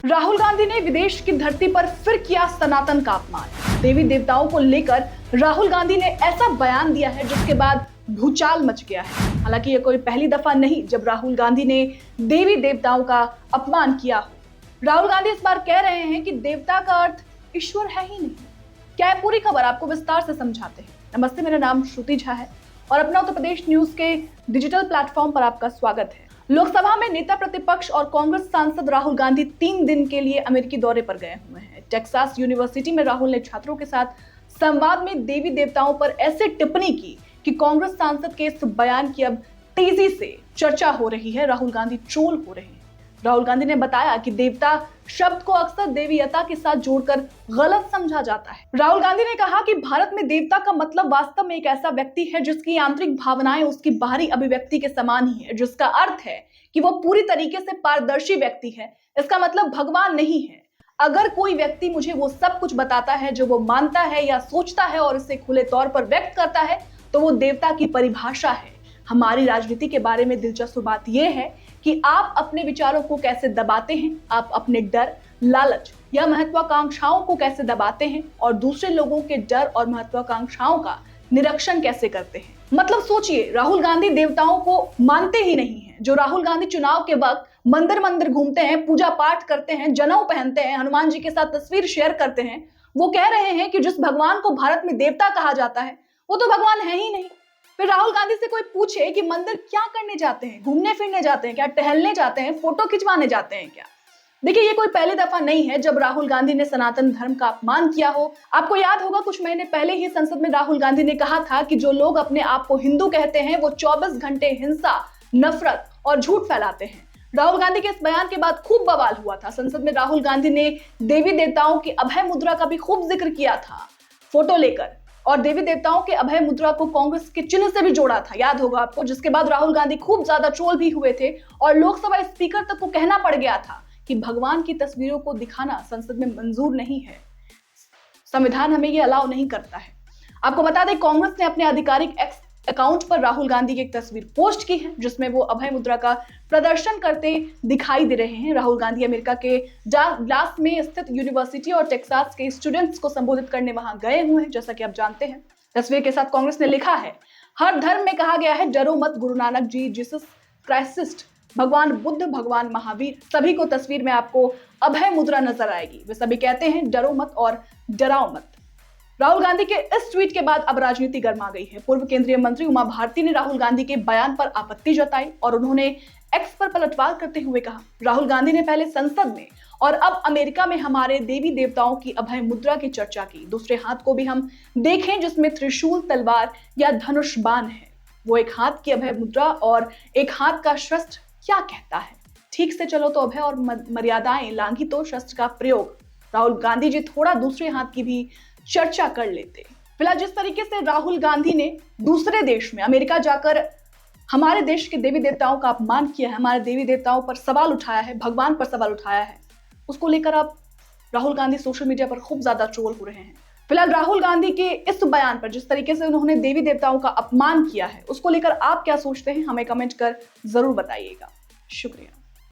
राहुल गांधी ने विदेश की धरती पर फिर किया सनातन का अपमान। देवी देवताओं को लेकर राहुल गांधी ने ऐसा बयान दिया है जिसके बाद भूचाल मच गया है। हालांकि ये कोई पहली दफा नहीं जब राहुल गांधी ने देवी देवताओं का अपमान किया हो। राहुल गांधी इस बार कह रहे हैं कि देवता का अर्थ ईश्वर है ही नहीं। क्या है पूरी खबर, आपको विस्तार से समझाते हैं। नमस्ते, मेरा नाम श्रुति झा है और अपना उत्तर प्रदेश न्यूज के डिजिटल प्लेटफॉर्म पर आपका स्वागत है। लोकसभा में नेता प्रतिपक्ष और कांग्रेस सांसद राहुल गांधी 3 दिन के लिए अमेरिकी दौरे पर गए हुए हैं। टेक्सास यूनिवर्सिटी में राहुल ने छात्रों के साथ संवाद में देवी देवताओं पर ऐसे टिप्पणी की कि कांग्रेस सांसद के इस बयान की अब तेजी से चर्चा हो रही है। राहुल गांधी ट्रोल हो रहे हैं। राहुल गांधी ने बताया कि देवता शब्द को अक्सर देवीयता के साथ जोड़कर गलत समझा जाता है। राहुल गांधी ने कहा कि भारत में देवता का मतलब वास्तव में एक ऐसा व्यक्ति है जिसकी आंतरिक भावनाएं उसकी बाहरी अभिव्यक्ति के समान ही है, जिसका अर्थ है कि वो पूरी तरीके से पारदर्शी व्यक्ति है। इसका मतलब भगवान नहीं है। अगर कोई व्यक्ति मुझे वो सब कुछ बताता है जो वो मानता है या सोचता है और इसे खुले तौर पर व्यक्त करता है तो वो देवता की परिभाषा है। हमारी राजनीति के बारे में दिलचस्प बात यह है कि आप अपने विचारों को कैसे दबाते हैं, आप अपने डर, लालच या महत्वाकांक्षाओं को कैसे दबाते हैं और दूसरे लोगों के डर और महत्वाकांक्षाओं का निरीक्षण कैसे करते हैं। मतलब सोचिए, राहुल गांधी देवताओं को मानते ही नहीं हैं। जो राहुल गांधी चुनाव के वक्त मंदिर मंदिर घूमते हैं, पूजा पाठ करते हैं, जनेऊ पहनते हैं, हनुमान जी के साथ तस्वीर शेयर करते हैं, वो कह रहे हैं कि जिस भगवान को भारत में देवता कहा जाता है वो तो भगवान है ही नहीं। फिर राहुल गांधी से कोई पूछे कि मंदिर क्या करने जाते हैं, घूमने फिरने जाते हैं क्या, टहलने जाते हैं, फोटो खिंचवाने जाते हैं क्या। देखिए, ये कोई पहली दफा नहीं है जब राहुल गांधी ने सनातन धर्म का अपमान किया हो। आपको याद होगा कुछ महीने पहले ही संसद में राहुल गांधी ने कहा था कि जो लोग अपने आप को हिंदू कहते हैं वो 24 घंटे हिंसा, नफरत और झूठ फैलाते हैं। राहुल गांधी के इस बयान के बाद खूब बवाल हुआ था। संसद में राहुल गांधी ने देवी देवताओं की अभय मुद्रा का भी खूब जिक्र किया था फोटो लेकर, और देवी देवताओं के अभय मुद्रा को कांग्रेस के चिन्ह से भी जोड़ा था, याद होगा आपको। जिसके बाद राहुल गांधी खूब ज्यादा ट्रोल भी हुए थे और लोकसभा स्पीकर तक को कहना पड़ गया था कि भगवान की तस्वीरों को दिखाना संसद में मंजूर नहीं है, संविधान हमें ये अलाउ नहीं करता है। आपको बता दें, कांग्रेस ने अपने आधिकारिक एक्स अकाउंट पर राहुल गांधी की एक तस्वीर पोस्ट की है जिसमें वो अभय मुद्रा का प्रदर्शन करते दिखाई दे रहे हैं। राहुल गांधी अमेरिका के डलास में स्थित यूनिवर्सिटी और टेक्सास के स्टूडेंट्स को संबोधित करने वहां गए हुए हैं, जैसा कि आप जानते हैं। तस्वीर के साथ कांग्रेस ने लिखा है, हर धर्म में कहा गया है डरो मत, गुरु नानक जी, जीसस क्राइस्ट, भगवान बुद्ध, भगवान महावीर, सभी को तस्वीर में आपको अभय मुद्रा नजर आएगी। वे सभी कहते हैं डरो मत और डराओ मत। राहुल गांधी के इस ट्वीट के बाद अब राजनीति गर्मा गई है। पूर्व केंद्रीय मंत्री उमा भारती ने राहुल गांधी के बयान पर आपत्ति जताई और उन्होंने एक्स पर पलटवार करते हुए कहा, राहुल गांधी ने पहले संसद में और अब अमेरिका में हमारे देवी देवताओं की अभय मुद्रा की चर्चा की। दूसरे हाथ को भी हम देखें जिसमें त्रिशूल, तलवार या धनुष बाण है। वो एक हाथ की अभय मुद्रा और एक हाथ का शस्त्र क्या कहता है, ठीक से चलो तो अभय और मर्यादाएं, लांघी तो शस्त्र का प्रयोग। राहुल गांधी जी थोड़ा दूसरे हाथ की भी चर्चा कर लेते। फिलहाल जिस तरीके से राहुल गांधी ने दूसरे देश में अमेरिका जाकर हमारे देश के देवी देवताओं का अपमान किया है, हमारे देवी देवताओं पर सवाल उठाया है, भगवान पर सवाल उठाया है, उसको लेकर अब राहुल गांधी सोशल मीडिया पर खूब ज्यादा ट्रोल हो रहे हैं। फिलहाल राहुल गांधी के इस बयान पर, जिस तरीके से उन्होंने देवी देवताओं का अपमान किया है, उसको लेकर आप क्या सोचते हैं, हमें कमेंट कर जरूर बताइएगा। शुक्रिया।